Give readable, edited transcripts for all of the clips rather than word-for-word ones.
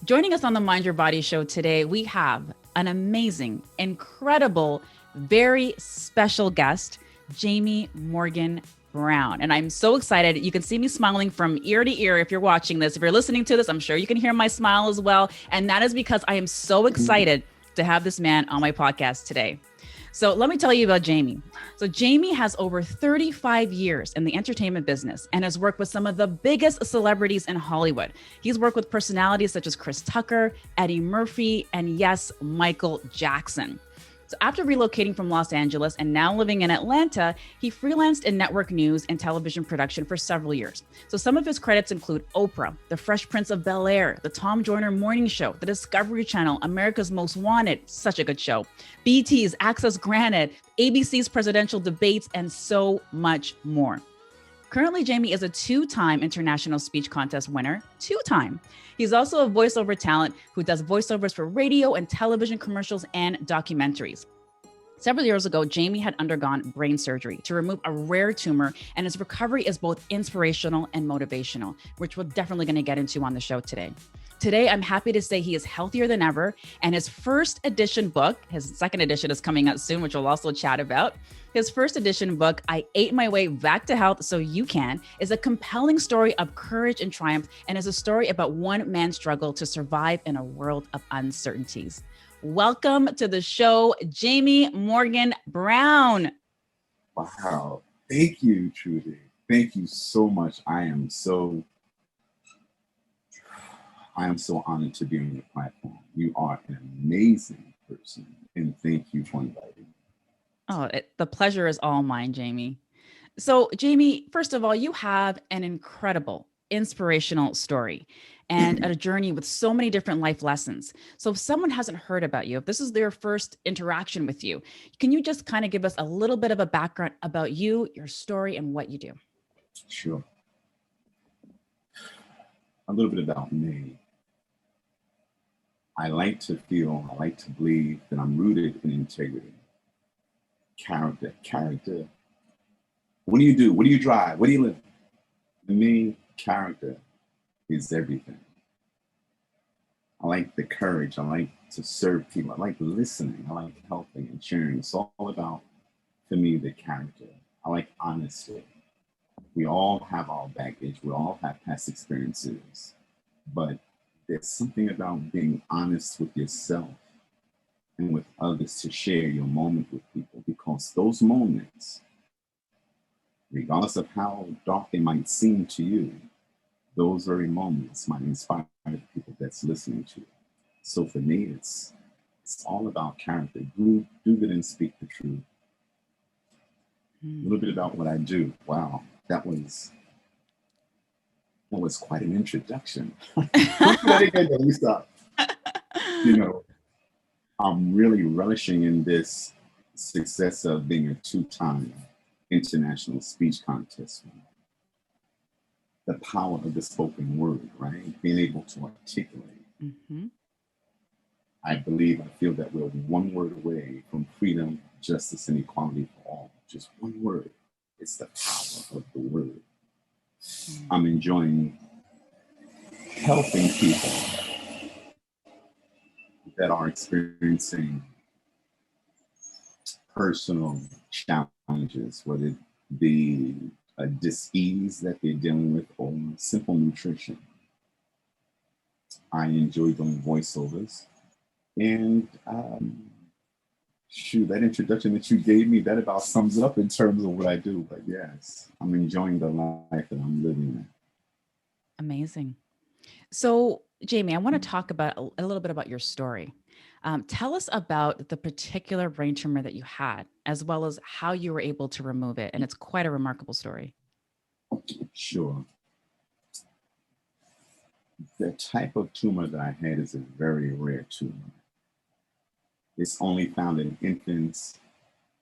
Joining us on the Mind Your Body show today, we have an amazing, incredible, very special guest, Jamie Morgan Brown. And I'm so excited. You can see me smiling from ear to ear if you're watching this. If you're listening to this, I'm sure you can hear my smile as well. And that is because I am so excited to have this man on my podcast today. So let me tell you about Jamie. So Jamie has over 35 years in the entertainment business and has worked with some of the biggest celebrities in Hollywood. He's worked with personalities such as Chris Tucker, Eddie Murphy, and yes, Michael Jackson. So after relocating from Los Angeles and now living in Atlanta, he freelanced in network news and television production for several years. So some of his credits include Oprah, The Fresh Prince of Bel-Air, The Tom Joyner Morning Show, The Discovery Channel, America's Most Wanted, such a good show, BT's Access Granted, ABC's Presidential Debates, and so much more. Currently, Jamie is a two-time international speech contest winner, two-time. He's also a voiceover talent who does voiceovers for radio and television commercials and documentaries. Several years ago, Jamie had undergone brain surgery to remove a rare tumor, and his recovery is both inspirational and motivational, which we're definitely going to get into on the show today. Today, I'm happy to say he is healthier than ever, and his first edition book, his second edition is coming out soon, which we'll also chat about. His first edition book, I Ate My Way Back to Health So You Can, is a compelling story of courage and triumph, and is a story about one man's struggle to survive in a world of uncertainties. Welcome to the show, Jamie Morgan Brown. Wow. Thank you, Trudy. Thank you so much. I am so honored to be on your platform. You are an amazing person, and thank you for inviting me. Oh, the pleasure is all mine, Jamie. So, Jamie, first of all, you have an incredible, inspirational story and a journey with so many different life lessons. So if someone hasn't heard about you, if this is their first interaction with you, can you just kind of give us a little bit of a background about you, your story, and what you do? Sure. A little bit about me. I like to believe that I'm rooted in integrity. Character. What do you do? What do you drive? What do you live? To me, character is everything. I like the courage. I like to serve people. I like listening. I like helping and sharing. It's all about, for me, the character. I like honesty. We all have our baggage. We all have past experiences. But there's something about being honest with yourself and with others to share your moment with people, because those moments, regardless of how dark they might seem to you, those very moments might inspire the people that's listening to you. So for me, it's all about character. Do good and speak the truth. A little bit about what I do. Wow, that was quite an introduction. Let me stop. I'm really relishing in this success of being a two-time international speech contest winner. The power of the spoken word, right? Being able to articulate. Mm-hmm. I feel that we're one word away from freedom, justice, and equality for all. Just one word. It's the power of the word. I'm enjoying helping people that are experiencing personal challenges, whether it be a dis-ease that they're dealing with or simple nutrition. I enjoy doing voiceovers. And that introduction that you gave me, that about sums it up in terms of what I do. But yes, I'm enjoying the life that I'm living in. Amazing. So, Jamie, I want to talk about a little bit about your story. Tell us about the particular brain tumor that you had, as well as how you were able to remove it. And it's quite a remarkable story. Sure. The type of tumor that I had is a very rare tumor. It's only found in infants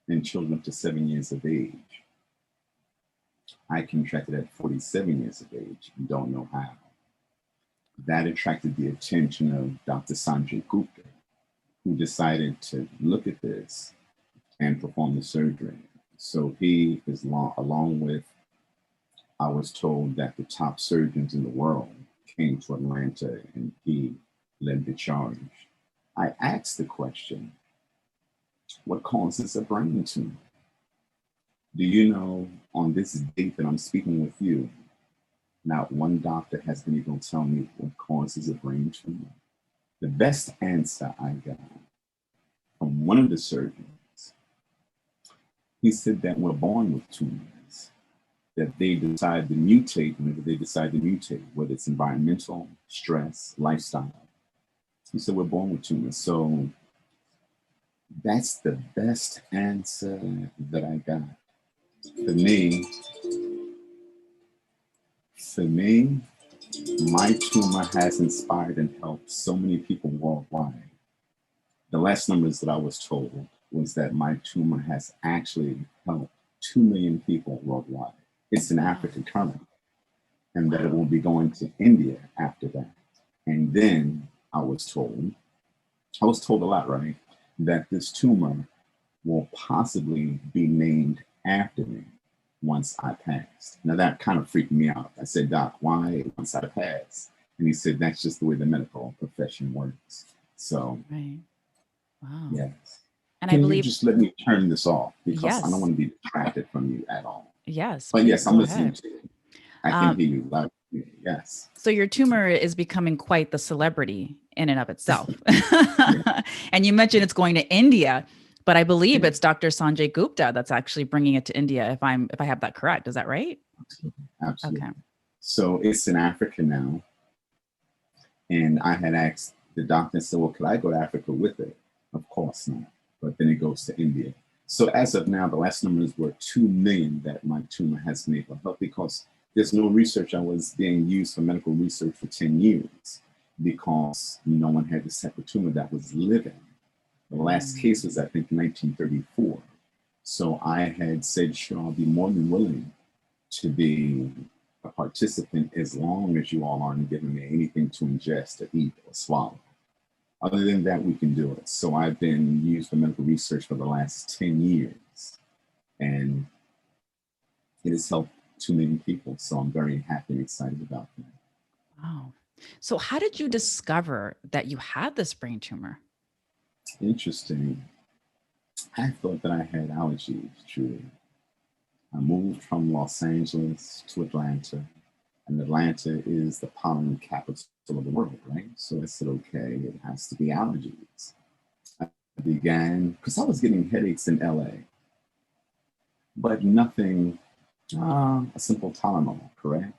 and children up to 7 years of age. I contracted at 47 years of age and don't know how. That attracted the attention of Dr. Sanjay Gupta, who decided to look at this and perform the surgery. So he is along with, I was told that the top surgeons in the world came to Atlanta, and he led the charge. I asked the question, what causes a brain tumor? Do you know on this date that I'm speaking with you, not one doctor has been able to tell me what causes a brain tumor? The best answer I got from one of the surgeons, he said that we're born with tumors, that they decide to mutate whenever they decide to mutate, whether it's environmental, stress, lifestyle. He said we're born with tumors. So that's the best answer that I got. For me, my tumor has inspired and helped so many people worldwide. The last numbers that I was told was that my tumor has actually helped 2 million people worldwide. It's in Africa currently, and that it will be going to India after that. And then I was told a lot, right? That this tumor will possibly be named after me once I passed. Now that kind of freaked me out. I said, Doc, why once I pass? And he said, that's just the way the medical profession works. So, Right. Wow. yes. And Can I believe you just let me turn this off? Because yes. I don't want to be distracted from you at all. Yes. But yes, I'm listening ahead. to you. I can hear you loud. Yes. So your tumor is becoming quite the celebrity in and of itself. And you mentioned it's going to India, but I believe it's Dr. Sanjay Gupta that's actually bringing it to India. If I have that correct, is that right? Absolutely. Okay. So it's in Africa now. And I had asked the doctor, said, well, could I go to Africa with it? Of course not. But then it goes to India. So as of now, the last numbers were 2 million that my tumor has been able to help, because there's no research. I was being used for medical research for 10 years because no one had this type of tumor that was living. The last case was, I think, 1934. So I had said, sure, I'll be more than willing to be a participant as long as you all aren't giving me anything to ingest or eat or swallow. Other than that, we can do it. So I've been used for medical research for the last 10 years, and it has helped 2 million people. So I'm very happy and excited about that. Wow. So how did you discover that you had this brain tumor? Interesting. I thought that I had allergies, Trudy. I moved from Los Angeles to Atlanta, and Atlanta is the pollen capital of the world, right? So I said, okay, it has to be allergies. I began, because I was getting headaches in LA, but nothing, a simple Tylenol, correct?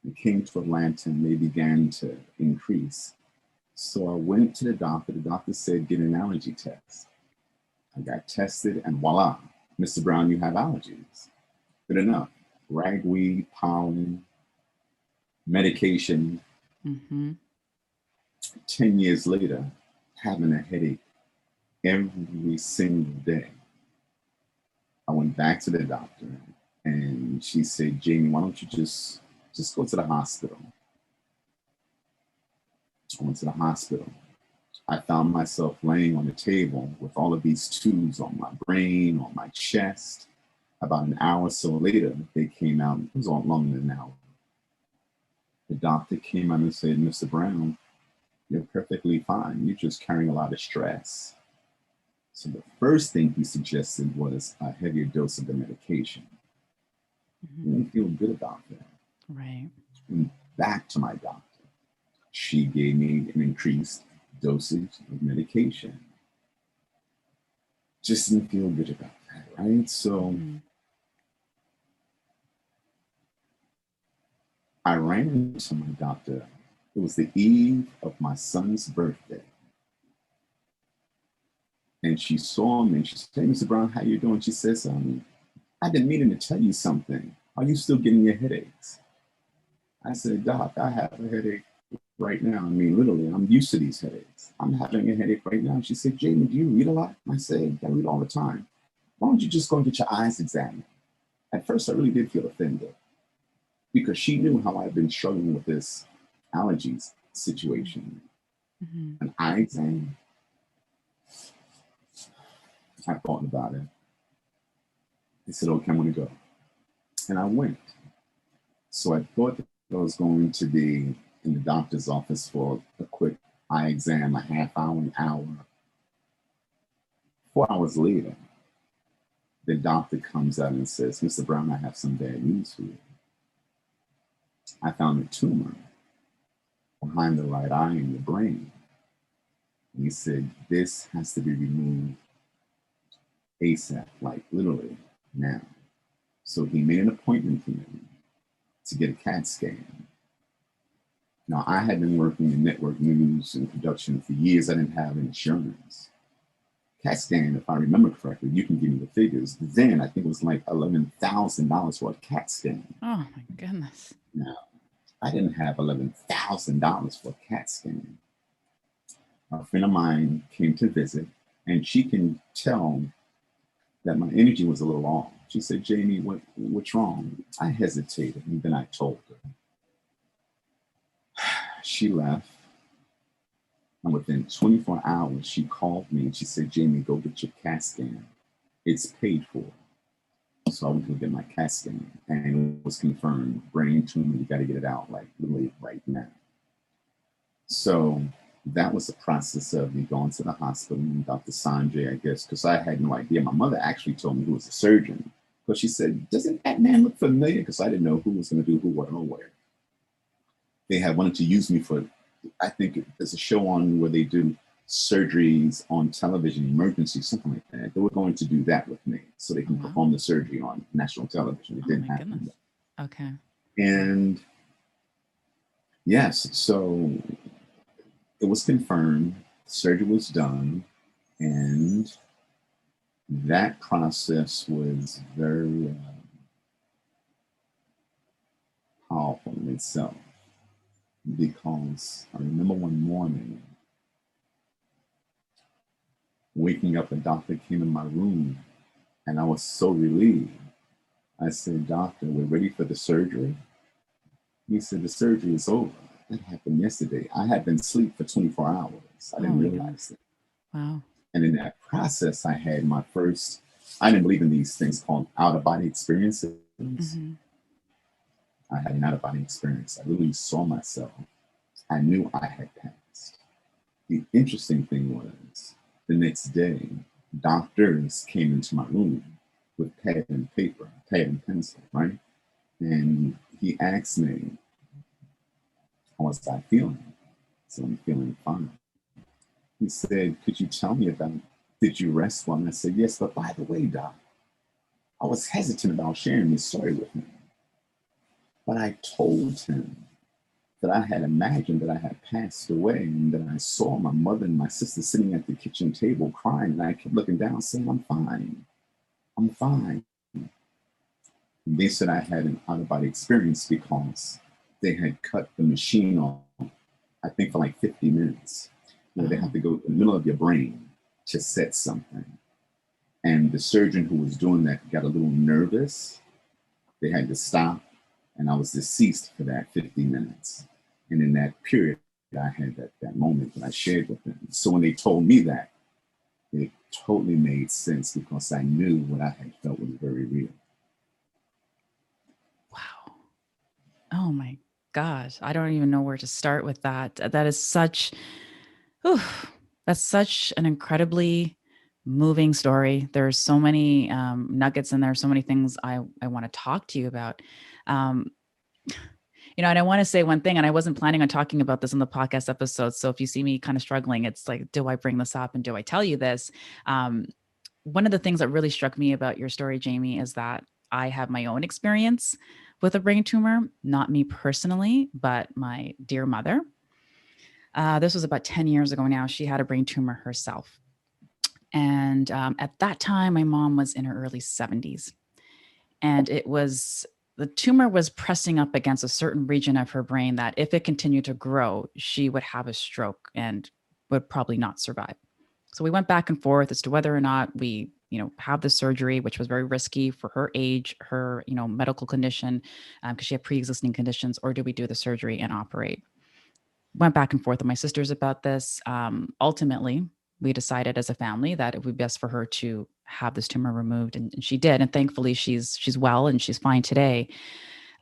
It came to Atlanta and they began to increase. So I went to the doctor. The doctor said, get an allergy test. I got tested and voila, Mr. Brown, you have allergies. Good enough. Ragweed, pollen, medication. 10 years later, having a headache every single day. I went back to the doctor and she said, Jamie, why don't you just go to the hospital? I went to the hospital. I found myself laying on the table with all of these tubes on my brain, on my chest. About an hour or so later, they came out. It was all longer than an hour. The doctor came out and said, Mr. Brown, you're perfectly fine. You're just carrying a lot of stress. So the first thing he suggested was a heavier dose of the medication. I didn't feel good about that. Right. And back to my doctor. She gave me an increased dosage of medication. Just didn't feel good about that, right? So I ran into my doctor. It was the eve of my son's birthday. And she saw me and she said, hey, Mr. Brown, how you doing? She says, I've been meaning to tell you something. Are you still getting your headaches? I said, Doc, I have a headache right now. I mean, literally, I'm used to these headaches. I'm having a headache right now. She said, Jamie, do you read a lot? I said, I read all the time. Why don't you just go and get your eyes examined? At first, I really did feel offended because she knew how I've been struggling with this allergies situation. An eye exam. I thought about it. They said, okay, I'm going to go. And I went. So I thought that I was going to be in the doctor's office for a quick eye exam, a half hour, an hour. 4 hours later, the doctor comes out and says, Mr. Brown, I have some bad news for you. I found a tumor behind the right eye in your brain. And he said, this has to be removed ASAP, like literally now. So he made an appointment for me to get a CAT scan. Now, I had been working in network news and production for years. I didn't have insurance. CAT scan, if I remember correctly, you can give me the figures. Then I think it was like $11,000 for a CAT scan. Oh my goodness. Now, I didn't have $11,000 for a CAT scan. A friend of mine came to visit, and she can tell that my energy was a little off. She said, Jamie, what's wrong? I hesitated, and then I told her. She left, and within 24 hours, she called me and she said, Jamie, go get your CAT scan. It's paid for. So I went to get my CAT scan, and it was confirmed, brain tumor, you got to get it out, like literally right now. So that was the process of me going to the hospital, and Dr. Sanjay, I guess, because I had no idea. My mother actually told me who was a surgeon, but she said, doesn't that man look familiar? Because I didn't know who was going to do who, what, or where. They had wanted to use me for, I think there's a show on where they do surgeries on television, emergency, something like that. They were going to do that with me so they can perform the surgery on national television. It didn't happen. Goodness. Okay. And yes, so it was confirmed, surgery was done, and that process was very powerful in itself, because I remember one morning waking up, a doctor came in my room, and I was so relieved. I said, Doctor, we're ready for the surgery. He said, the surgery is over. That happened yesterday. I had been asleep for 24 hours. I didn't realize it. Wow. And in that process, I had my first, I didn't believe in these things called out-of-body experiences. Mm-hmm. I had an out-of-body experience. I really saw myself. I knew I had passed. The interesting thing was, the next day, doctors came into my room with pad and paper, pad and pencil, right? And he asked me, how was I feeling? So I'm feeling fine. He said, could you tell me about, did you rest well? And I said, yes, but by the way, Doc, I was hesitant about sharing this story with him. But I told him that I had imagined that I had passed away, and that I saw my mother and my sister sitting at the kitchen table crying, and I kept looking down saying, I'm fine. I'm fine. And they said I had an out-of-body experience because they had cut the machine off, I think for like 50 minutes. Where they have to go to the middle of your brain to set something. And the surgeon who was doing that got a little nervous. They had to stop, and I was deceased for that 50 minutes. And in that period, I had that moment that I shared with them. So when they told me that, it totally made sense, because I knew what I had felt was very real. Wow. Oh my gosh. I don't even know where to start with that. That is such, that's such an incredibly moving story. There's so many nuggets in there, so many things I want to talk to you about. And I want to say one thing, and I wasn't planning on talking about this in the podcast episode. So if you see me kind of struggling, it's like, do I bring this up and do I tell you this? One of the things that really struck me about your story, Jamie, is that I have my own experience with a brain tumor, not me personally, but my dear mother. This was about 10 years ago now. She had a brain tumor herself. And at that time, my mom was in her early 70s. And the tumor was pressing up against a certain region of her brain that if it continued to grow, she would have a stroke and would probably not survive. So we went back and forth as to whether or not we, have the surgery, which was very risky for her age, her, medical condition, because she had pre-existing conditions, or do we do the surgery and operate? Went back and forth with my sisters about this. Ultimately, we decided as a family that it would be best for her to have this tumor removed, and she did. And thankfully, she's well and she's fine today.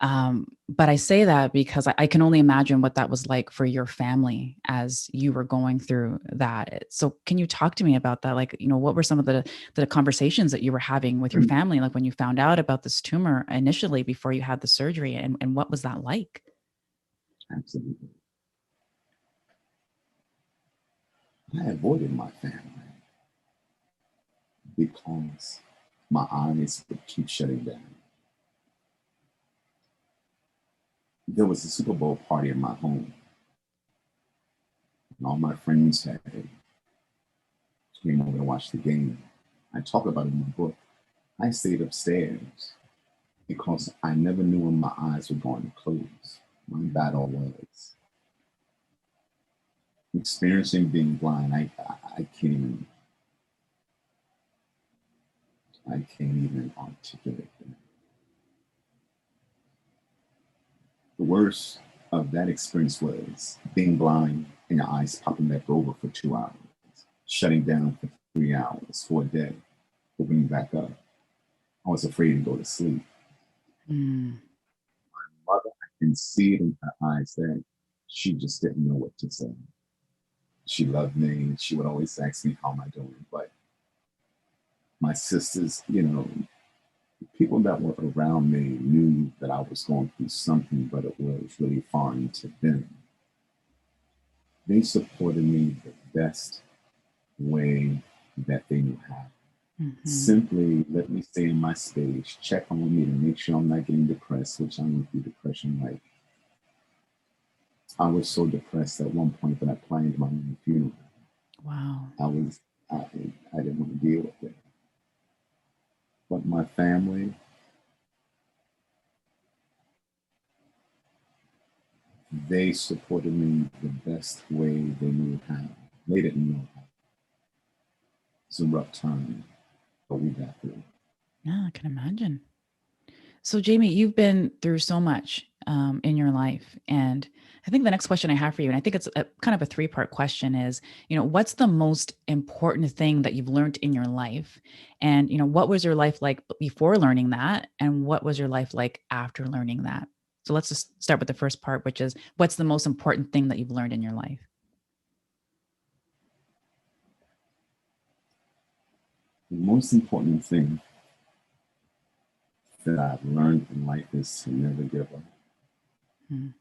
But I say that because I can only imagine what that was like for your family as you were going through that. So can you talk to me about that? Like, what were some of the conversations that you were having with your family, like when you found out about this tumor initially before you had the surgery, and what was that like? Absolutely. I avoided my family because my eyes would keep shutting down. There was a Super Bowl party in my home, and all my friends had came over to watch the game. I talk about it in my book. I stayed upstairs because I never knew when my eyes were going to close. My battle was experiencing being blind. I can't even articulate that. The worst of that experience was being blind and your eyes popping back over for 2 hours, shutting down for 3 hours, for a day, opening back up. I was afraid to go to sleep. Mm. My mother, I can see it in her eyes that she just didn't know what to say. She loved me and she would always ask me, how am I doing? But my sisters, people that were around me knew that I was going through something, but it was really foreign to them. They supported me the best way that they knew how. Mm-hmm. Simply let me stay in my space, check on me to make sure I'm not getting depressed, which I went through depression. Like, I was so depressed at one point that I planned my own funeral. Wow. I didn't want to deal with it. But my family, they supported me the best way they knew how. They didn't know how. It's a rough time, but we got through it. Yeah, I can imagine. So, Jamie, you've been through so much in your life. And I think the next question I have for you, and I think it's a kind of a three-part question is, what's the most important thing that you've learned in your life? And, what was your life like before learning that? And what was your life like after learning that? So let's just start with the first part, which is what's the most important thing that you've learned in your life? The most important thing that I've learned in life is to never give up, Mm.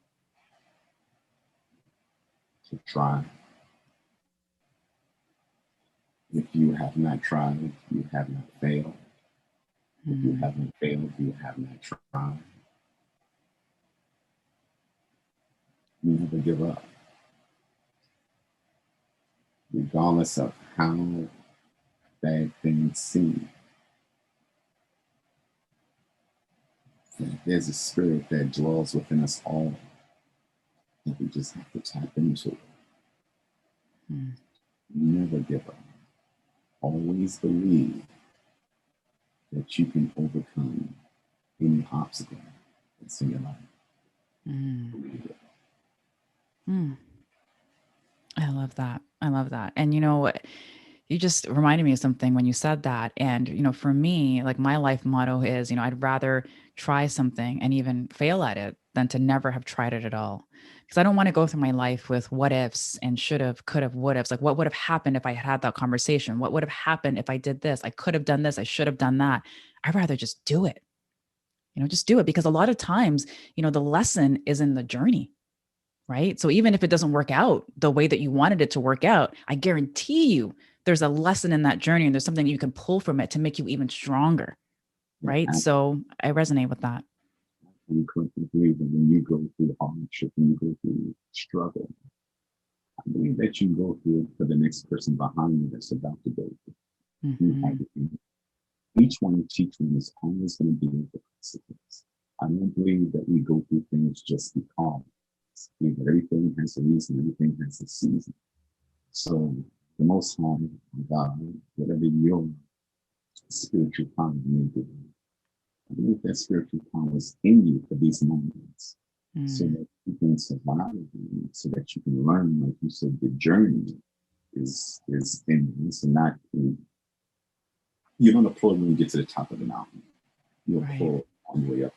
to try. If you have not tried, you have not failed. If you Mm. haven't failed, you have not tried. You never give up, regardless of how bad things seem. There's a spirit that dwells within us all that we just have to tap into. Mm. Never give up. Always believe that you can overcome any obstacle that's in your life. Mm. Believe it. Mm. I love that. I love that. And you just reminded me of something when you said that. And, for me, like my life motto is, I'd rather try something and even fail at it than to never have tried it at all. Because I don't want to go through my life with what ifs and should have, could have, would have. Like, what would have happened if I had that conversation? What would have happened if I did this? I could have done this. I should have done that. I'd rather just do it, just do it. Because a lot of times, the lesson is in the journey, right? So even if it doesn't work out the way that you wanted it to work out, I guarantee you there's a lesson in that journey and there's something you can pull from it to make you even stronger, Yeah, right? So I resonate with that. you couldn't believe that when you go through hardship and you go through struggle, I believe that you go through it for the next person behind you that's about to go through. You have Mm-hmm. it. Each one you teach one is always going to be at the precipice. I don't believe that we go through things just because. I believe that everything has a reason, everything has a season. So the Most High God, whatever your spiritual power may be, I believe that spiritual power is in you for these moments, so Mm. that you can survive, so that you can learn. Like you said, the journey is in this, and not in, you're going to pull when you get to the top of the mountain. You'll Right. pull on the way up.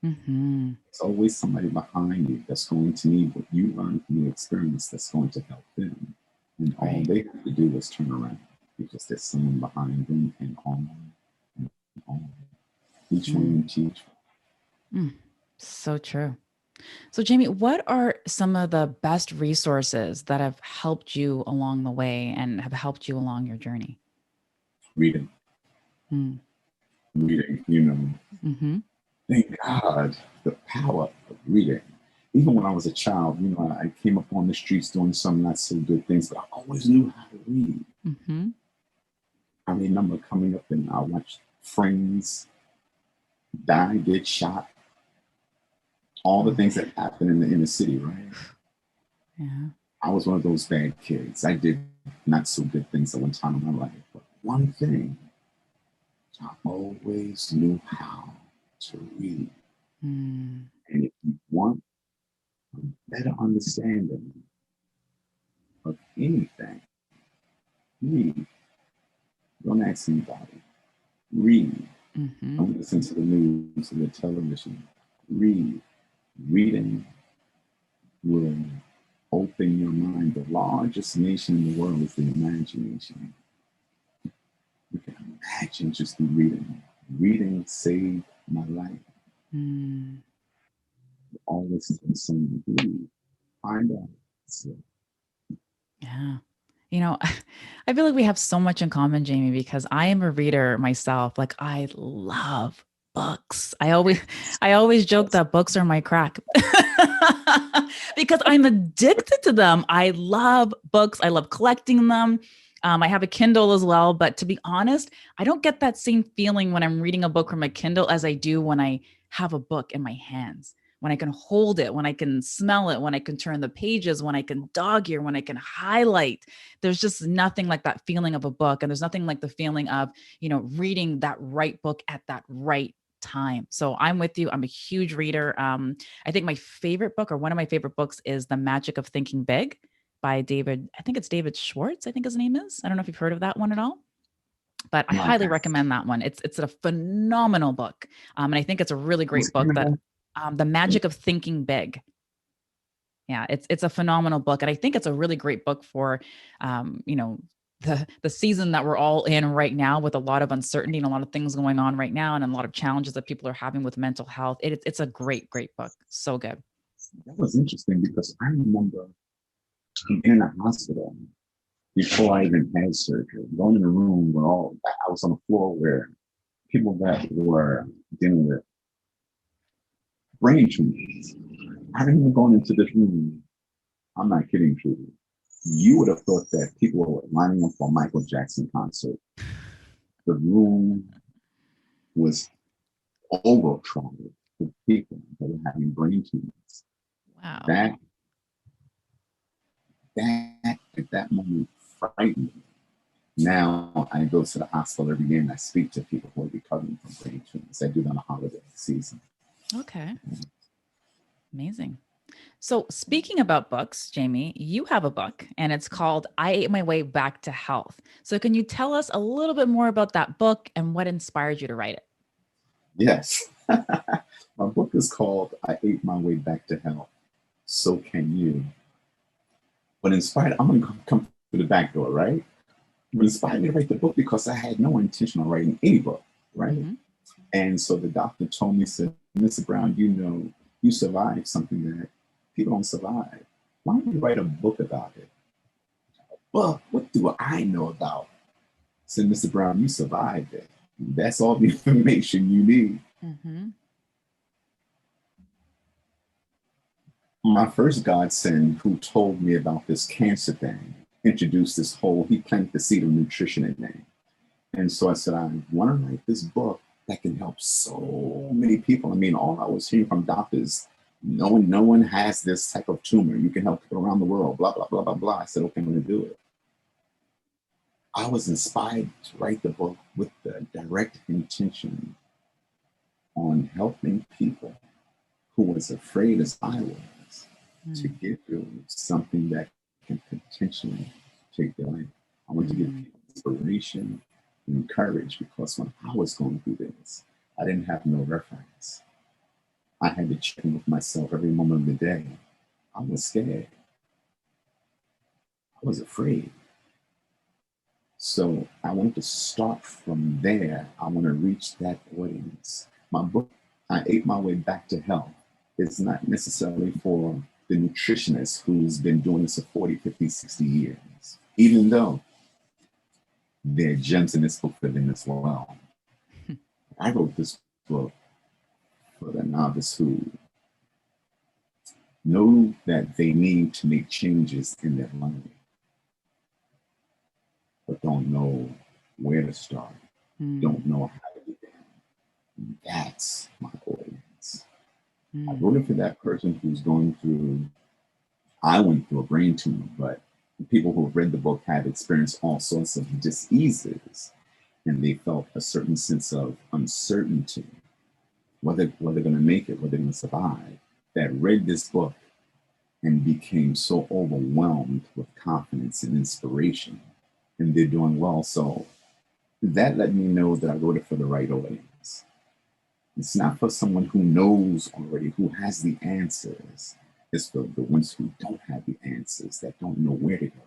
Mm-hmm. There's always somebody behind you that's going to need what you learn from your experience that's going to help them. And all Right. they have to do is turn around because there's someone behind them and on. Each one of Mm. them teach. Mm. So true. So, Jamie, what are some of the best resources that have helped you along the way and have helped you along your journey? Reading, Mm. reading, you know. Mm-hmm. Thank God the power of reading. Even when I was a child, you know, I came up on the streets doing some not so good things, but I always knew how to read. Mm-hmm. I remember coming up and I watched friends die, get shot, all the things that happen in the inner city, right? Yeah. I was one of those bad kids. I did not so good things at one time in my life, but one thing, I always knew how to read. Mm. And if you want a better understanding of anything, read. Don't ask anybody. Read. Mm-hmm. Don't listen to the news or the television. Read. Reading will open your mind. The largest nation in the world is the imagination. You can imagine just through reading. Reading saved my life. Mm. Always concerned. Read. Find out. So, Yeah. You know, I feel like we have so much in common, Jamie, because I am a reader myself. Like I love books. I always joke that books are my crack because I'm addicted to them. I love books. I love collecting them. I have a Kindle as well, but to be honest, I don't get that same feeling when I'm reading a book from a Kindle as I do when I have a book in my hands, when I can hold it, when I can smell it, when I can turn the pages, when I can dog ear, when I can highlight. There's just nothing like that feeling of a book. And there's nothing like the feeling of, reading that right book at that right time. So I'm with you. I'm a huge reader. I think my favorite book or one of my favorite books is The Magic of Thinking Big by David. I think it's David Schwartz. I think his name is. I don't know if you've heard of that one at all, but I like highly that. recommend that one. It's a phenomenal book. And I think it's a really What's great the book name of that that? The Magic of Thinking Big. Yeah, it's a phenomenal book, and I think it's a really great book for, the season that we're all in right now, with a lot of uncertainty and a lot of things going on right now, and a lot of challenges that people are having with mental health. It's a great, great book. So good. That was interesting because I remember being in a hospital before I even had surgery, going in a room where I was on the floor where people that were dealing with brain tumors. I remember going into this room. I'm not kidding, Trudy. You would have thought that people were lining up for a Michael Jackson concert. The room was overcrowded with people that were having brain tumors. Wow. That that at that moment frightened me. Now I go to the hospital every year and I speak to people who are recovering from brain tumors. I do that on the holiday season. Okay. Amazing. So, speaking about books, Jamie, you have a book and it's called I Ate My Way Back to Health. So, can you tell us a little bit more about that book and what inspired you to write it? Yes. My book is called I Ate My Way Back to Health. So can you. What inspired, I'm going to come through the back door, right? What inspired me to write the book because I had no intention of writing any book, right? Mm-hmm. And so the doctor told me, said, Mr. Brown, you know, you survived something that people don't survive. Why don't you write a book about it? Well, what do I know about? Said Mr. Brown, you survived it. That's all the information you need. Mm-hmm. My first godsend, who told me about this cancer thing, introduced this whole, he planted the seed of nutrition in me. And so I said, I want to write this book that can help so many people. I mean, all I was hearing from doctors, no one has this type of tumor. You can help people around the world, blah, blah, blah, blah, blah. I said, okay, I'm going to do it. I was inspired to write the book with the direct intention on helping people who was afraid as I was to get through something that can potentially take their life. I want to give Mm-hmm. people inspiration and courage because when I was going through this, I didn't have no reference. I had to check in with myself every moment of the day. I was scared. I was afraid. So I want to start from there. I want to reach that audience. My book, I Ate My Way Back to Health, is not necessarily for the nutritionist who's been doing this for 40, 50, 60 years, even though there are gems in this book for them as well. I wrote this book for the novice who know that they need to make changes in their life, but don't know where to start, don't know how to begin. That's my audience. I wrote it for that person who's going through, I went through a brain tumor, but people who have read the book have experienced all sorts of diseases, and they felt a certain sense of uncertainty, whether they're going to make it, whether they're going to survive, that read this book and became so overwhelmed with confidence and inspiration, and they're doing well. So that let me know that I wrote it for the right audience. It's not for someone who knows already, who has the answers. It's for the ones who don't have the answers, that don't know where to go,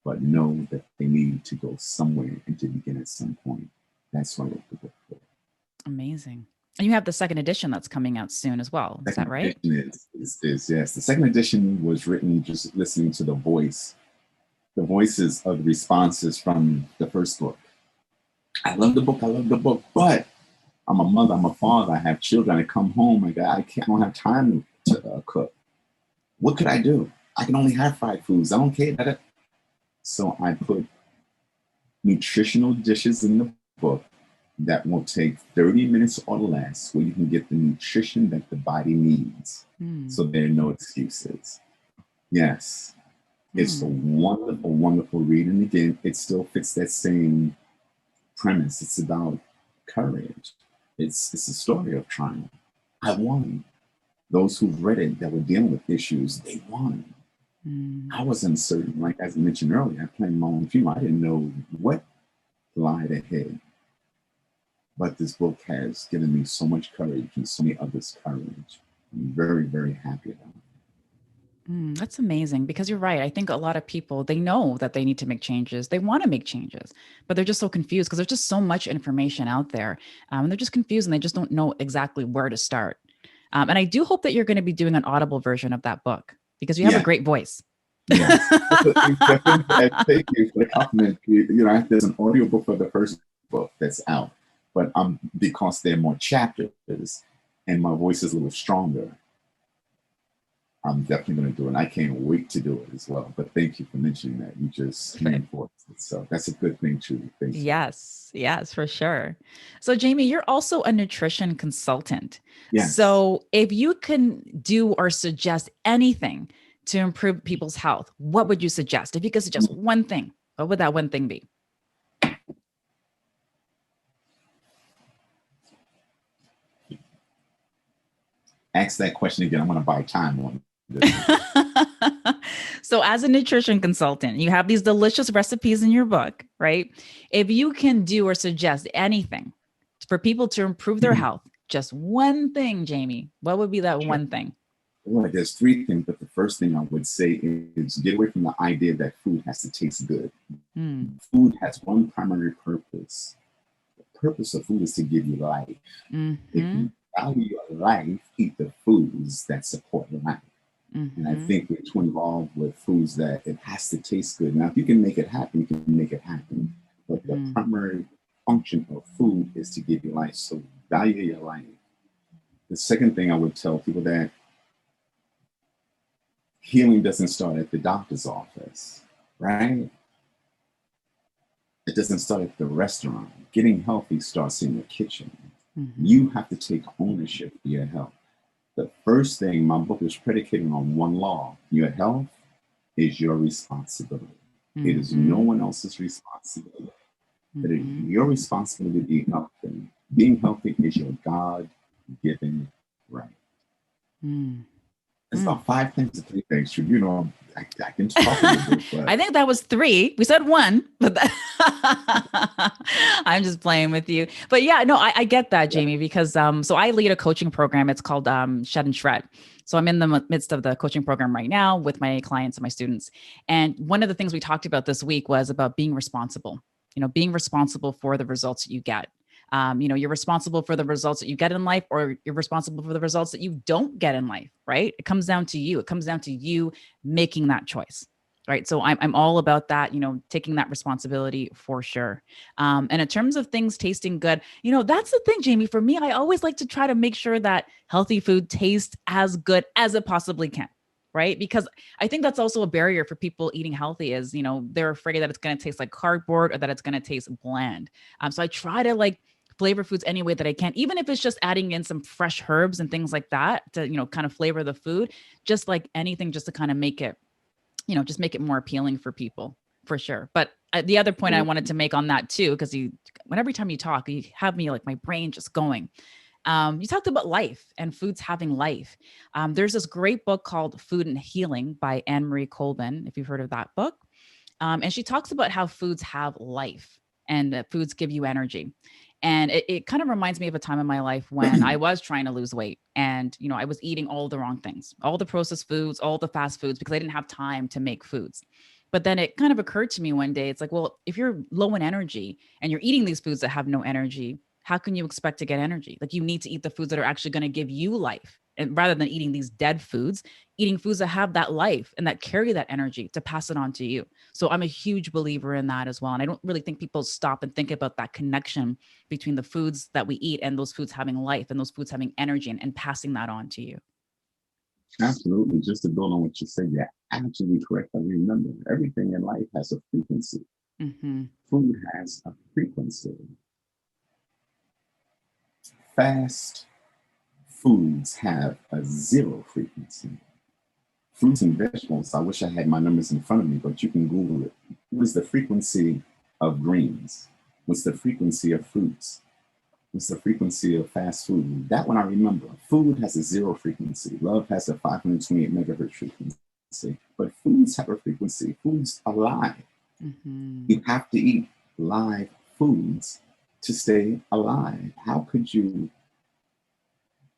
but know that they need to go somewhere and to begin at some point. That's what I wrote the book for. Amazing. And you have the second edition that's coming out soon as well. Is that right? Is yes. The second edition was written just listening to the voices of the responses from the first book. I love the book, but I'm a mother, I'm a father, I have children, I come home, I don't have time to cook. What could I do? I can only have fried foods. I don't care. So I put nutritional dishes in the book that will take 30 minutes or less, where you can get the nutrition that the body needs. So there are no excuses. Yes, it's a wonderful, wonderful read. And again, it still fits that same premise. It's about courage. It's a story of triumph. I won. Those who've read it that were dealing with issues, they won. I was uncertain. Like as I mentioned earlier, I planned my own funeral. I didn't know what lied ahead. But this book has given me so much courage and so many others courage. I'm very, very happy about it. That's amazing, because you're right. I think a lot of people, they know that they need to make changes. They want to make changes, but they're just so confused because there's just so much information out there. And they're just confused and they just don't know exactly where to start. And I do hope that you're going to be doing an audible version of that book, because you have a great voice. Yes. Thank you for the compliment. There's an audiobook for the first book that's out, but because there are more chapters and my voice is a little stronger, I'm definitely going to do it. And I can't wait to do it as well. But thank you for mentioning that. You just reinforced it. So that's a good thing, Trudy. Thank you. Yes, for sure. So Jamie, you're also a nutrition consultant. Yes. So if you can do or suggest anything to improve people's health, what would you suggest? If you could suggest one thing, what would that one thing be? Ask that question again. I'm going to buy time on this. So as a nutrition consultant, you have these delicious recipes in your book, right? If you can do or suggest anything for people to improve their health, just one thing, Jamie, what would be that one thing? Well, there's three things, but the first thing I would say is get away from the idea that food has to taste good. Food has one primary purpose. The purpose of food is to give you life. If you value your life, eat the foods that support life. And I think we're too involved with foods that it has to taste good. Now, if you can make it happen, you can make it happen. But the primary function of food is to give you life. So value your life. The second thing I would tell people that healing doesn't start at the doctor's office, right? It doesn't start at the restaurant. Getting healthy starts in your kitchen. You have to take ownership of your health. The first thing, my book is predicated on one law. Your health is your responsibility. It is no one else's responsibility. It is your responsibility to be healthy. Being healthy is your God-given right. It's about 5 things or 3 things. You know, I can talk a little bit, but I think that was 3. We said 1, but I'm just playing with you. But yeah, no, I get that, Jamie, because so I lead a coaching program. It's called Shed and Shred. So I'm in the midst of the coaching program right now with my clients and my students. And one of the things we talked about this week was about being responsible. You know, being responsible for the results that you get. You know, you're responsible for the results that you get in life, or you're responsible for the results that you don't get in life, right? It comes down to you. It comes down to you making that choice. Right. So I'm all about that, you know, taking that responsibility for sure. And in terms of things tasting good, you know, that's the thing, Jamie. For me, I always like to try to make sure that healthy food tastes as good as it possibly can. Right. Because I think that's also a barrier for people eating healthy is, you know, they're afraid that it's going to taste like cardboard or that it's going to taste bland. So I try to like flavor foods any way that I can, even if it's just adding in some fresh herbs and things like that to, you know, kind of flavor the food, just like anything, just to kind of make it, you know, just make it more appealing for people for sure. But the other point I wanted to make on that too, because every time you talk, you have me like my brain just going. You talked about life and foods having life. There's this great book called Food and Healing by Anne Marie Colbin, if you've heard of that book. And she talks about how foods have life and that foods give you energy. And it kind of reminds me of a time in my life when I was trying to lose weight and, you know, I was eating all the wrong things, all the processed foods, all the fast foods, because I didn't have time to make foods. But then it kind of occurred to me one day, it's like, well, if you're low in energy and you're eating these foods that have no energy, how can you expect to get energy? Like you need to eat the foods that are actually going to give you life. And rather than eating these dead foods, eating foods that have that life and that carry that energy to pass it on to you. So I'm a huge believer in that as well. And I don't really think people stop and think about that connection between the foods that we eat and those foods having life and those foods having energy and passing that on to you. absolutely. Just to build on what you said, you're absolutely correct. I remember everything in life has a frequency. Mm-hmm. Food has a frequency. Fast foods have a zero frequency. Fruits and vegetables, I wish I had my numbers in front of me, but you can Google it. What is the frequency of greens? What's the frequency of fruits? What's the frequency of fast food? That one I remember. Food has a zero frequency. Love has a 528 megahertz frequency. But foods have a frequency. Foods are alive. Mm-hmm. You have to eat live foods to stay alive. How could you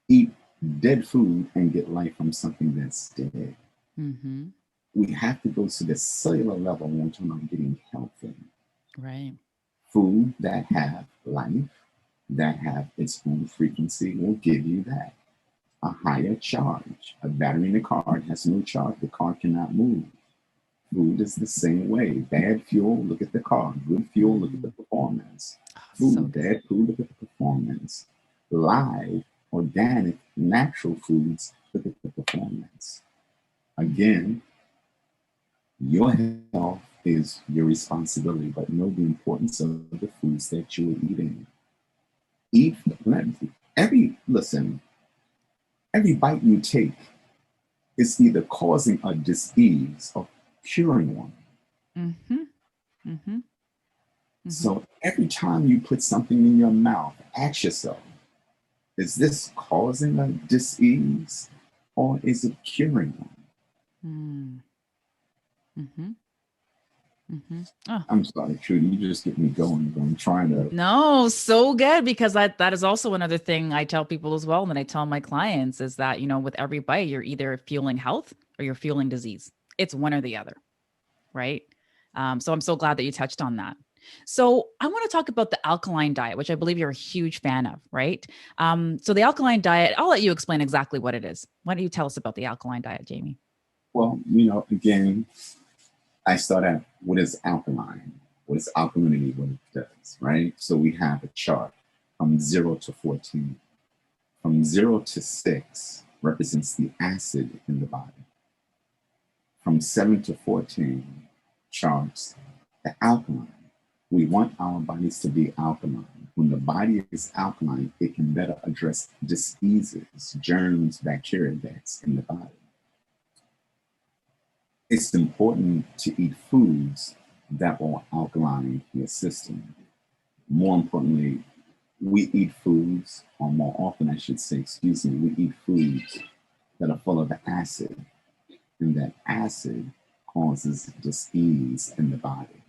eat dead food and get life from something that's dead? Mm-hmm. We have to go to the cellular level when we're talking about getting healthy. Right. Food that have life, that have its own frequency will give you that. A higher charge. A battery in a car has no charge. The car cannot move. Food is the same way. Bad fuel, look at the car. Good fuel, look at the performance. Oh, so Food, good. bad food, look at the performance. Live, organic, natural foods, look at the performance. Again, your health is your responsibility, but know the importance of the foods that you're eating. Eat, listen, every bite you take is either causing a disease or curing one. Mm-hmm. Mm-hmm. Mm-hmm. So every time you put something in your mouth, ask yourself, is this causing a disease or is it curing one? Mm-hmm. Mm-hmm. Oh, I'm sorry, Trudy, you just get me going. I'm trying to. no, so good, because that is also another thing I tell people as well. And I tell my clients is that, you know, with every bite, you're either fueling health or you're fueling disease. It's one or the other. Right. So I'm so glad that you touched on that. So I want to talk about the alkaline diet, which I believe you're a huge fan of, right? So the alkaline diet, I'll let you explain exactly what it is. Why don't you tell us about the alkaline diet, Jamie? Well, again, I start at what is alkaline? What is alkalinity? What it does, right? So we have a chart from 0 to 14. From 0 to 6 represents the acid in the body. From 7 to 14 charts the alkaline. We want our bodies to be alkaline. When the body is alkaline, it can better address diseases, germs, bacteria that's in the body. It's important to eat foods that will alkaline your system. More importantly, we eat foods, or more often I should say, we eat foods that are full of acid, and that acid causes dis-ease in the body.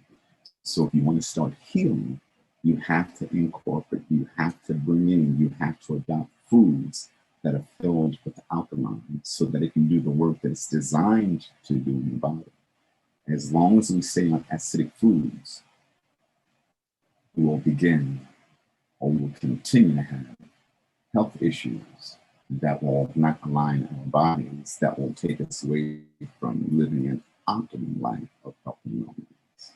So if you want to start healing, you have to incorporate, you have to bring in, you have to adopt foods that are filled with alkaline so that it can do the work that it's designed to do in the body. As long as we stay on acidic foods, we will begin or we will continue to have health issues that will not align our bodies, that will take us away from living an optimum life of health and wellness.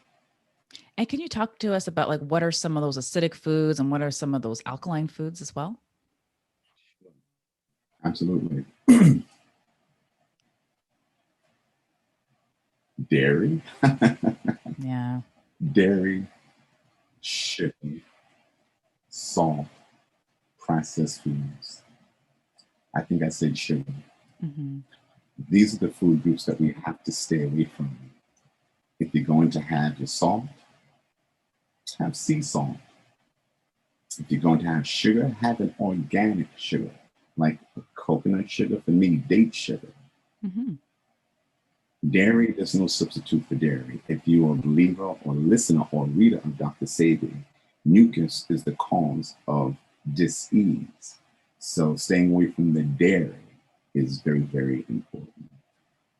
And can you talk to us about like what are some of those acidic foods and what are some of those alkaline foods as well? Absolutely. Dairy, Yeah. dairy, sugar, salt, processed foods. I think I said sugar. Mm-hmm. These are the food groups that we have to stay away from. If you're going to have your salt, have sea salt. If you're going to have sugar, have an organic sugar, like coconut sugar, for me, date sugar. Mm-hmm. Dairy, there's no substitute for dairy. If you are a believer or listener or reader of Dr. Sabi, mucus is the cause of dis-ease. So staying away from the dairy is very, very important.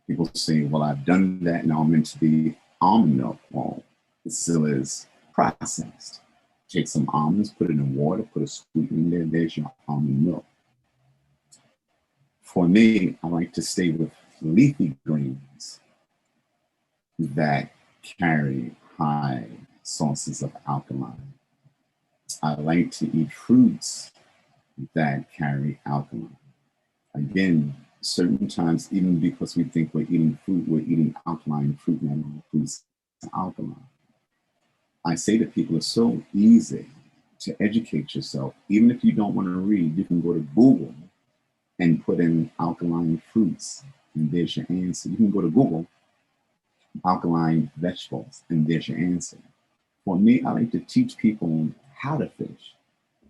People say, well, I've done that, now I'm into the almond milk. Well, it still is processed. Take some almonds, put it in water, put a sweetener in there, there's your almond milk. For me, I like to stay with leafy greens that carry high sources of alkaline. I like to eat fruits that carry alkaline. Again, certain times, even because we think we're eating fruit, we're eating alkaline fruit, and all fruits are alkaline. I say to people, it's so easy to educate yourself. Even if you don't want to read, you can go to Google and put in alkaline fruits, and there's your answer. You can go to Google, alkaline vegetables, and there's your answer. For me, I like to teach people how to fish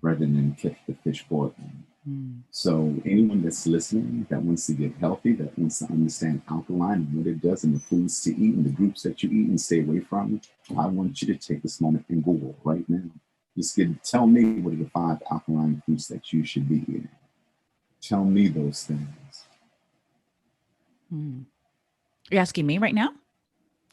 rather than catch the fish for them. Mm. So anyone that's listening that wants to get healthy, that wants to understand alkaline and what it does and the foods to eat and the groups that you eat and stay away from, I want you to take this moment and Google right now. Just tell me what are the 5 alkaline foods that you should be eating. Tell me those things. Mm. You're asking me right now?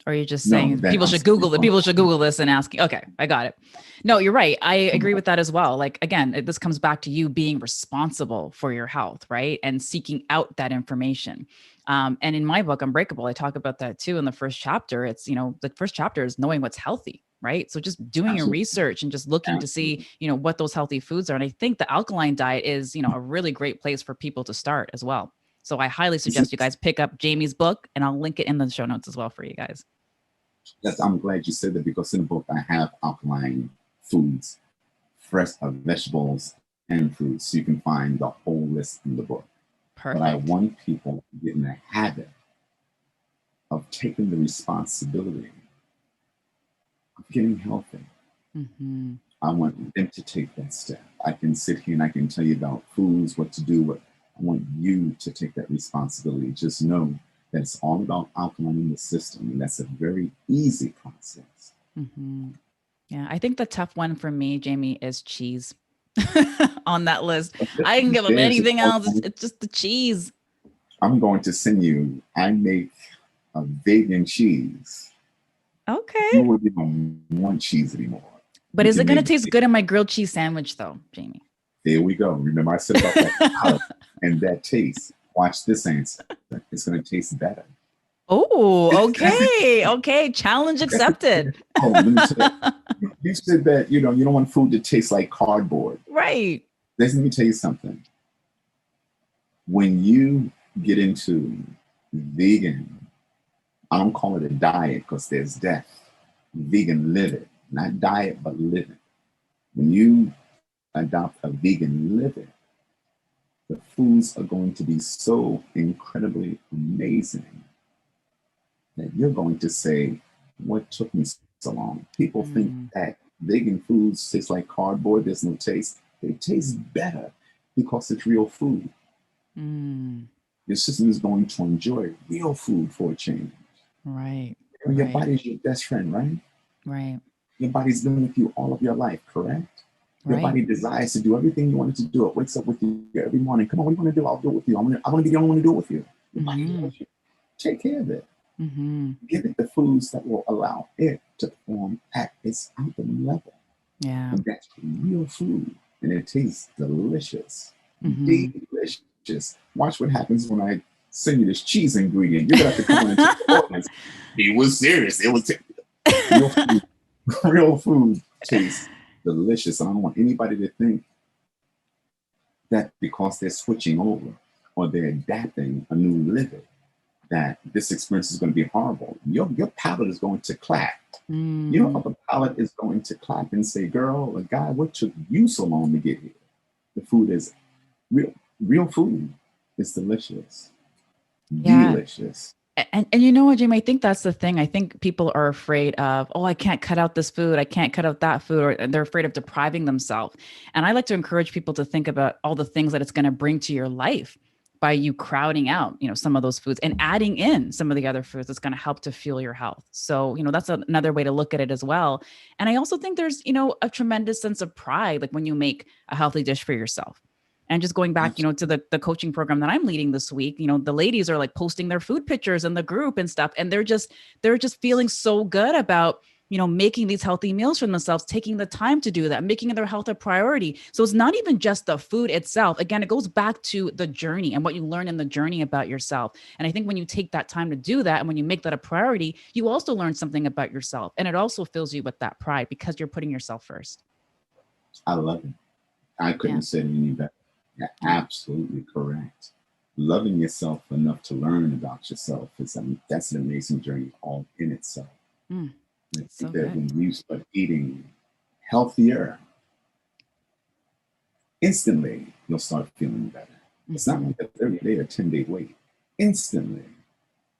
Or are you just No, saying people should Google it? People should Google this and ask. Okay, I got it. No, you're right. I agree with that as well. Like, again, this comes back to you being responsible for your health, right? And seeking out that information. And in my book, Unbreakable, I talk about that too. In the first chapter, it's, the first chapter is knowing what's healthy, right? So just doing your research and just looking to see, what those healthy foods are. And I think the alkaline diet is, a really great place for people to start as well. So I highly suggest you guys pick up Jamie's book, and I'll link it in the show notes as well for you guys. Yes, I'm glad you said that, because in the book I have alkaline foods, fresh vegetables and fruits. So you can find the whole list in the book. Perfect. But I want people to get in the habit of taking the responsibility of getting healthy. Mm-hmm. I want them to take that step. I can sit here and I can tell you about foods, what to do, I want you to take that responsibility. Just know that it's all about alkaline in the system, and that's a very easy process. Mm-hmm. Yeah, I think the tough one for me, Jamie, is cheese on that list. I can give up anything else. It's just the cheese. I'm going to send you, I make a vegan cheese. Okay. You wouldn't even want cheese anymore. But is it going to taste good in my grilled cheese sandwich though, Jamie? There we go. Remember I said about that color and that taste. Watch this answer. It's going to taste better. Oh, okay. Okay. Challenge accepted. Let me tell you said that, you don't want food to taste like cardboard. Right. Let me tell you something. When you get into vegan, I don't call it a diet because there's death. Vegan living, not diet, but living. When you adopt a vegan living, the foods are going to be so incredibly amazing that you're going to say, what took me so long? People think that vegan foods taste like cardboard, there's no taste. They taste better because it's real food. Mm. Your system is going to enjoy real food for a change. Right. Your Right. body is your best friend, right? Right. Your body's been with you all of your life, correct? Your Right. body desires to do everything you want it to do. It wakes up with you every morning. Come on, what do you want to do? I'll do it with you. I want to be the only one to do it with you. Your body Mm-hmm. loves you. Take care of it. Mm-hmm. Give it the foods that will allow it to perform at its optimum level. Yeah. And that's real food. And it tastes delicious. Mm-hmm. Delicious. Watch what happens when I send you this cheese ingredient. You're going to have to come on and check the ordinance. He was serious. It was real food. Real food tastes delicious. And I don't want anybody to think that because they're switching over or they're adapting a new living, that this experience is going to be horrible. Your palate is going to clap. Your Mm. other palate is going to clap and say, girl, a guy, what took you so long to get here? The food is real food. It's delicious. Yeah. Delicious. And you know what, Jamie, I think that's the thing. I think people are afraid of, oh, I can't cut out this food. I can't cut out that food, or they're afraid of depriving themselves. And I like to encourage people to think about all the things that it's going to bring to your life by you crowding out, some of those foods and adding in some of the other foods that's going to help to fuel your health. So, that's another way to look at it as well. And I also think there's, a tremendous sense of pride, like when you make a healthy dish for yourself. And just going back, to the coaching program that I'm leading this week, the ladies are like posting their food pictures in the group and stuff. And they're just feeling so good about, making these healthy meals for themselves, taking the time to do that, making their health a priority. So it's not even just the food itself. Again, it goes back to the journey and what you learn in the journey about yourself. And I think when you take that time to do that, and when you make that a priority, you also learn something about yourself. And it also fills you with that pride because you're putting yourself first. I love it. I couldn't Yeah. have said it any better. You're Yeah. absolutely correct. Loving yourself enough to learn about yourself that's an amazing journey all in itself. Mm, And I so think that good. when you start eating healthier, instantly you'll start feeling better. It's not Mm-hmm. like a 30-day or 10-day wait. Instantly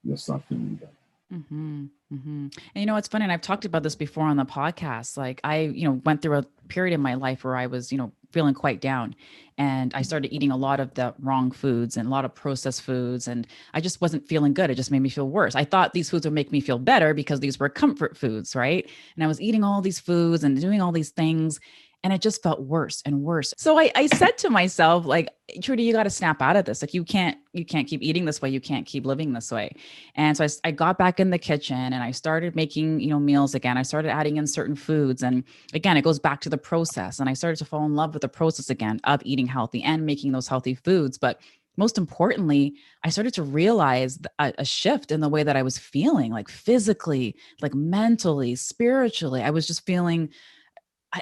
you'll start feeling better. Mm-hmm. Mm-hmm. And it's funny, and I've talked about this before on the podcast. Like I, went through a period in my life where I was, feeling quite down, and I started eating a lot of the wrong foods and a lot of processed foods, and I just wasn't feeling good. It just made me feel worse. I thought these foods would make me feel better because these were comfort foods, right? And I was eating all these foods and doing all these things, and it just felt worse and worse. So I said to myself, like, Trudy, you got to snap out of this. Like you can't keep eating this way. You can't keep living this way. And so I got back in the kitchen and I started making, meals again. I started adding in certain foods. And again, it goes back to the process. And I started to fall in love with the process again of eating healthy and making those healthy foods. But most importantly, I started to realize a shift in the way that I was feeling, like physically, like mentally, spiritually. I was just feeling,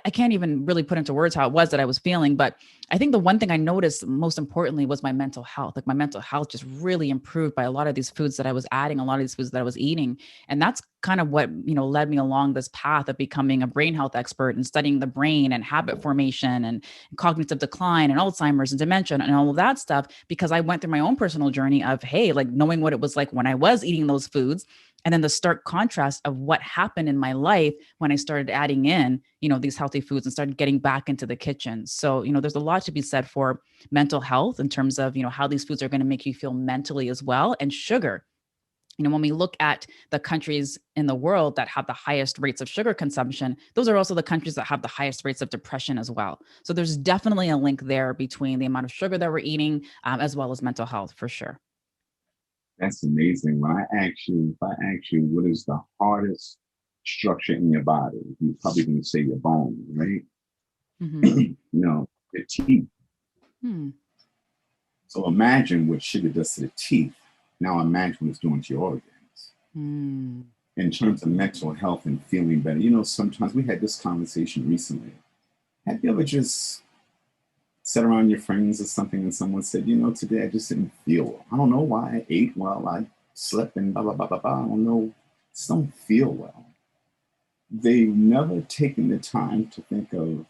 I can't even really put into words how it was that I was feeling, but I think the one thing I noticed most importantly was my mental health. Like my mental health just really improved by a lot of these foods that I was adding, a lot of these foods that I was eating. And that's kind of what, led me along this path of becoming a brain health expert and studying the brain and habit formation and cognitive decline and Alzheimer's and dementia and all of that stuff, because I went through my own personal journey of, hey, like knowing what it was like when I was eating those foods, and then the stark contrast of what happened in my life when I started adding in, these healthy foods and started getting back into the kitchen. So, there's a lot to be said for mental health in terms of, how these foods are going to make you feel mentally as well. And sugar, when we look at the countries in the world that have the highest rates of sugar consumption, those are also the countries that have the highest rates of depression as well. So there's definitely a link there between the amount of sugar that we're eating, as well as mental health for sure. That's amazing. If I ask you what is the hardest structure in your body, you're probably going to say your bone, right? Mm-hmm. No, your teeth. Hmm. So imagine what sugar does to the teeth. Now imagine what it's doing to your organs. Hmm. In terms of mental health and feeling better, sometimes we had this conversation recently. Have you ever just sat around your friends or something and someone said, today I just didn't feel well. I don't know why I ate well. I slept and blah, blah, blah, blah, blah. I don't know. Just don't feel well. They've never taken the time to think of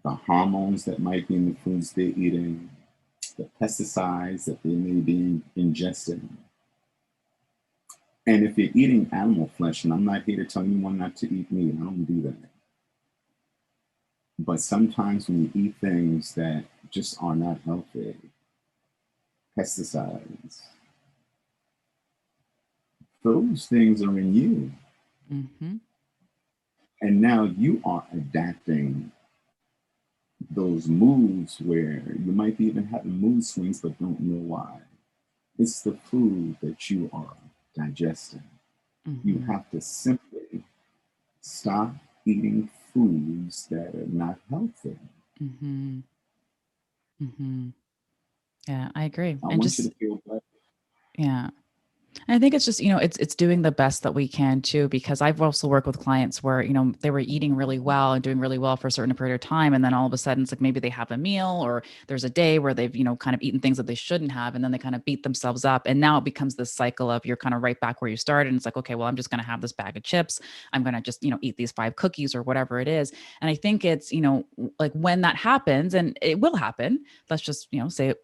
the hormones that might be in the foods they're eating, the pesticides that they may be ingesting. And if you're eating animal flesh, and I'm not here to tell anyone not to eat meat, I don't do that. But sometimes when you eat things that just are not healthy, pesticides, those things are in you. Mm-hmm. And now you are adapting those moods where you might be even having mood swings but don't know why. It's the food that you are digesting. You Mm-hmm. have to simply stop eating foods that are not healthy. Mm-hmm. Mm-hmm. Yeah, I agree. I And want you just, to feel better. yeah. And I think it's just, it's doing the best that we can too, because I've also worked with clients where, they were eating really well and doing really well for a certain period of time. And then all of a sudden it's like maybe they have a meal or there's a day where they've, kind of eaten things that they shouldn't have. And then they kind of beat themselves up. And now it becomes this cycle of you're kind of right back where you started. And it's like, okay, well, I'm just going to have this bag of chips. I'm going to just, eat these 5 cookies or whatever it is. And I think it's, like when that happens, and it will happen, let's just,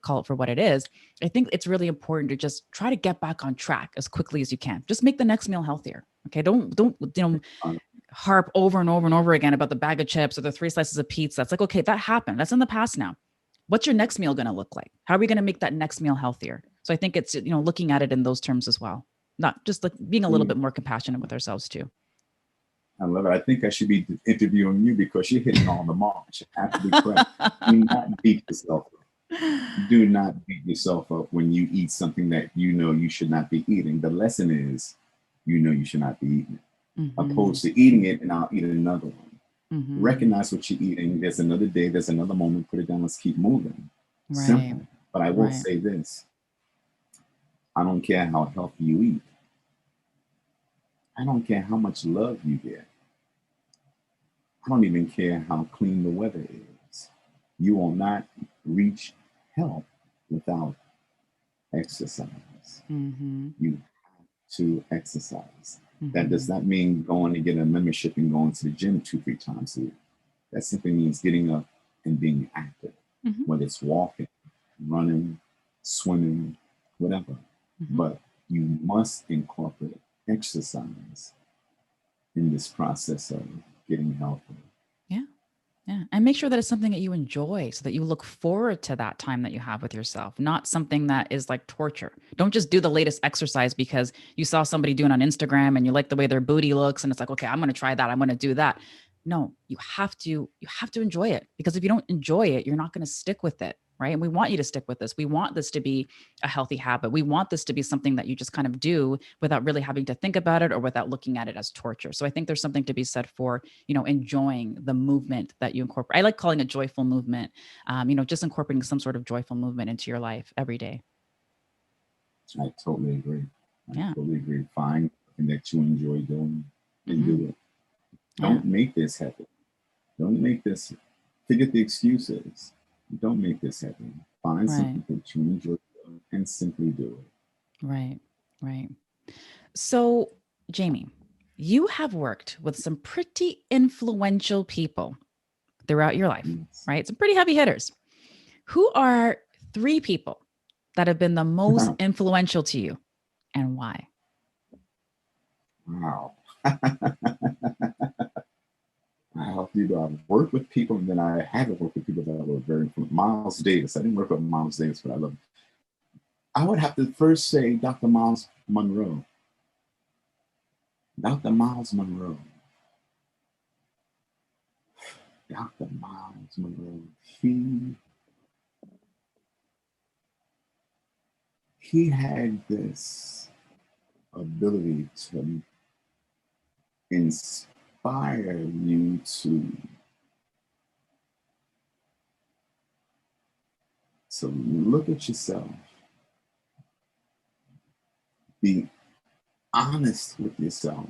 call it for what it is. I think it's really important to just try to get back on track as quickly as you can. Just make the next meal healthier. Okay. Don't, harp over and over and over again about the bag of chips or the 3 slices of pizza. It's like, okay, that happened. That's in the past now. What's your next meal going to look like? How are we going to make that next meal healthier? So I think it's, looking at it in those terms as well, not just like being a little bit more compassionate with ourselves too. I love it. I think I should be interviewing you because you're hitting all the marks. You're absolutely correct. Do not beat yourself up. Do not beat yourself up when you eat something that you know you should not be eating. The lesson is you know you should not be eating it, Mm-hmm. opposed to eating it and I'll eat another one. Mm-hmm. Recognize what you're eating. There's another day, there's another moment. Put it down. Let's keep moving. Right. Simple. But I will Right. say this, I don't care how healthy you eat. I don't care how much love you get. I don't even care how clean the weather is. You will not reach health without exercise. Mm-hmm. You have to exercise. That does Mm-hmm. not mean going to get a membership and going to the gym 2, 3 times a week. That simply means getting up and being active, Mm-hmm. whether it's walking, running, swimming, whatever. Mm-hmm. But you must incorporate exercise in this process of getting healthy. Yeah. Yeah. And make sure that it's something that you enjoy so that you look forward to that time that you have with yourself, not something that is like torture. Don't just do the latest exercise because you saw somebody doing on Instagram and you like the way their booty looks and it's like, okay, I'm going to try that. I'm going to do that. No, you have to enjoy it, because if you don't enjoy it, you're not going to stick with it. Right. And we want you to stick with this. We want this to be a healthy habit. We want this to be something that you just kind of do without really having to think about it or without looking at it as torture. So I think there's something to be said for, enjoying the movement that you incorporate. I like calling it joyful movement. Just incorporating some sort of joyful movement into your life every day. I totally agree. I Yeah. totally agree. Find something that you enjoy doing and Mm-hmm. do it. Yeah. Don't make this happen. Don't make this, forget the excuses. Don't make this happen. Find Right. something that you enjoy doing and simply do it. Right. Right. So, Jamie, you have worked with some pretty influential people throughout your life, Yes. right? Some pretty heavy hitters. Who are 3 people that have been the most influential to you, and why? Wow. I've worked with people, and then I haven't worked with people that were very influential. Miles Davis. I didn't work with Miles Davis, but I love him. I would have to first say Dr. Miles Monroe. Dr. Miles Monroe. Dr. Miles Monroe. He had this ability to inspire you to look at yourself, be honest with yourself,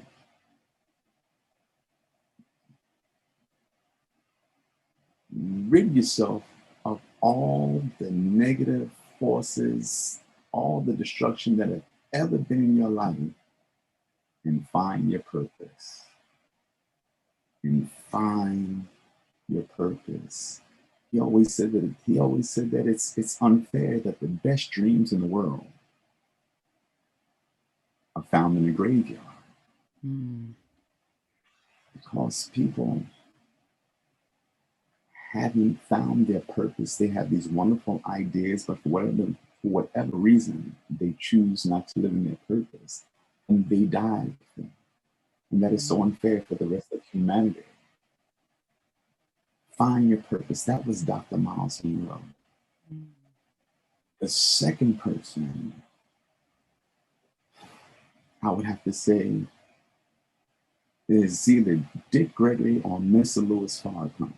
rid yourself of all the negative forces, all the destruction that have ever been in your life, and find your purpose. And find your purpose. He always said that it's unfair that the best dreams in the world are found in a graveyard, Mm, because people haven't found their purpose. They have these wonderful ideas, but for whatever reason, they choose not to live in their purpose, and they die. And that is so unfair for the rest of humanity. Find your purpose. That was Dr. Miles Monroe. The second person, I would have to say, is either Dick Gregory or Mr. Louis Farrakhan.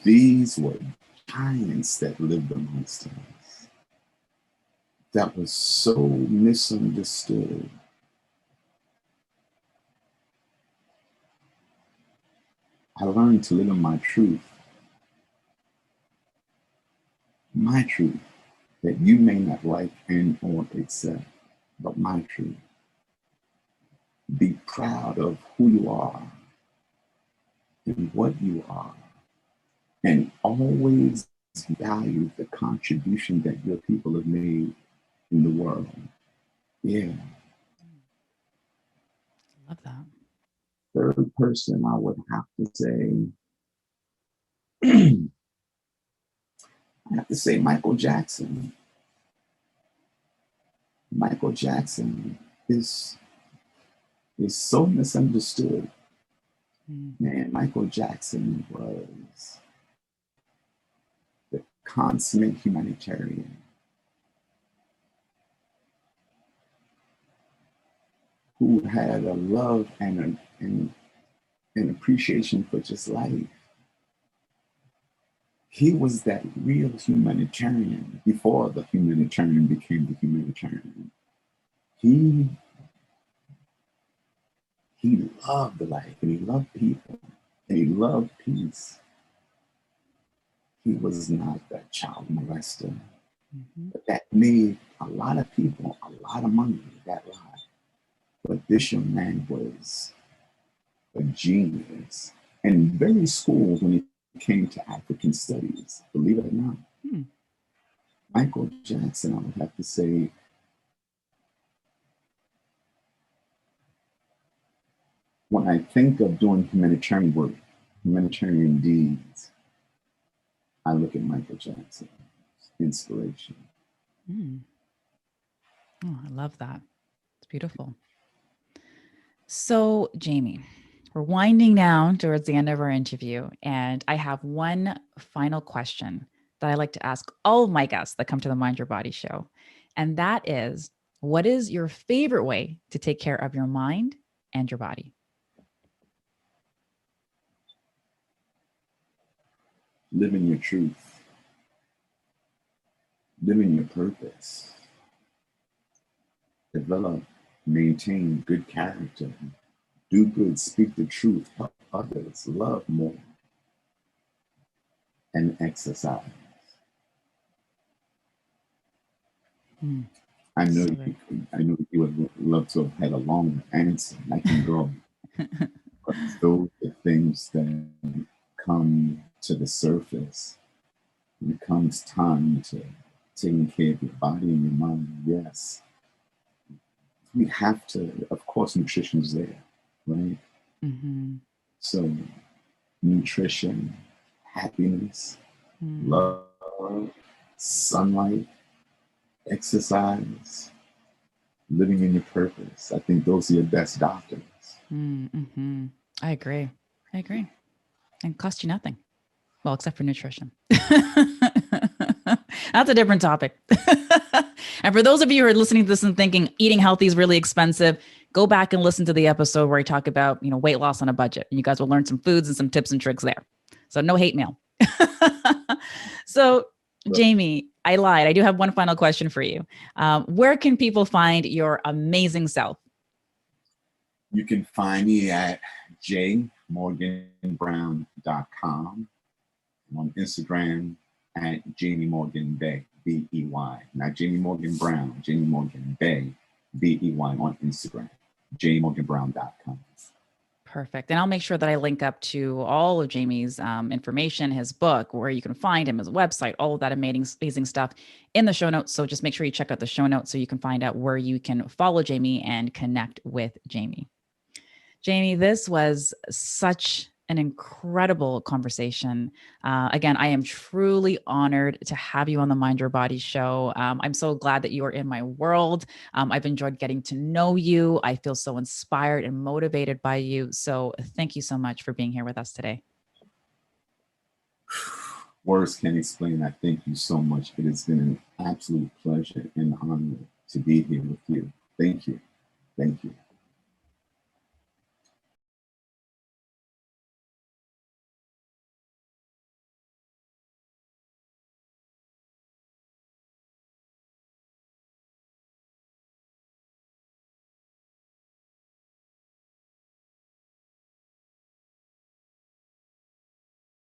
These were giants that lived amongst us, that was so misunderstood. I learned to live in my truth that you may not like and or accept, but my truth. Be proud of who you are and what you are, and always value the contribution that your people have made in the world. Yeah. Love that. Third person, I would have to say, I have to say Michael Jackson. Michael Jackson is so misunderstood. Man, Michael Jackson was the consummate humanitarian who had a love and an appreciation for just life. He was that real humanitarian before the humanitarian became the humanitarian. He loved life, and he loved people, and he loved peace. He was not a child molester, but that made a lot of people a lot of money, that lie. But this young man was a genius, and very schooled when it came to African studies, believe it or not. Michael Jackson, I would have to say, when I think of doing humanitarian work, humanitarian deeds, I look at Michael Jackson, inspiration. Oh, I love that. It's beautiful. So, Jamie, we're winding down towards the end of our interview, and I have one final question that I like to ask all of my guests that come to the Mind Your Body show. And that is, what is your favorite way to take care of your mind and your body? Living your truth, living your purpose, develop, maintain good character, do good, speak the truth, help others, love more, and exercise. I know you would love to have had a long answer. I can go, but those are things that come to the surface when it comes time to taking care of your body and your mind. Yes, we have to. Of course, nutrition is there, right? So, nutrition, happiness, love, sunlight, exercise, living in your purpose. I think those are your best doctors. I agree. And cost you nothing. Well, except for nutrition. That's a different topic. And for those of you who are listening to this and thinking eating healthy is really expensive, go back and listen to the episode where I talk about, weight loss on a budget. And you guys will learn some foods and some tips and tricks there. So no hate mail. So Jamie, I lied. I do have one final question for you. Where can people find your amazing self? You can find me at jmorganbrown.com, on Instagram at Jamie Morgan Bay, B-E-Y. Not Jamie Morgan Brown, Jamie Morgan Bay, B-E-Y on Instagram, jmorganbrown.com. Perfect. And I'll make sure that I link up to all of Jamie's information, his book, where you can find him, his website, all of that amazing stuff in the show notes. So just make sure you check out the show notes so you can find out where you can follow Jamie and connect with Jamie. Jamie, this was such an incredible conversation. Again, I am truly honored to have you on the Mind Your Body show. I'm so glad that you are in my world. I've enjoyed getting to know you. I feel so inspired and motivated by you. So thank you so much for being here with us today. Words can't explain that. Thank you so much. It has been an absolute pleasure and honor to be here with you. Thank you.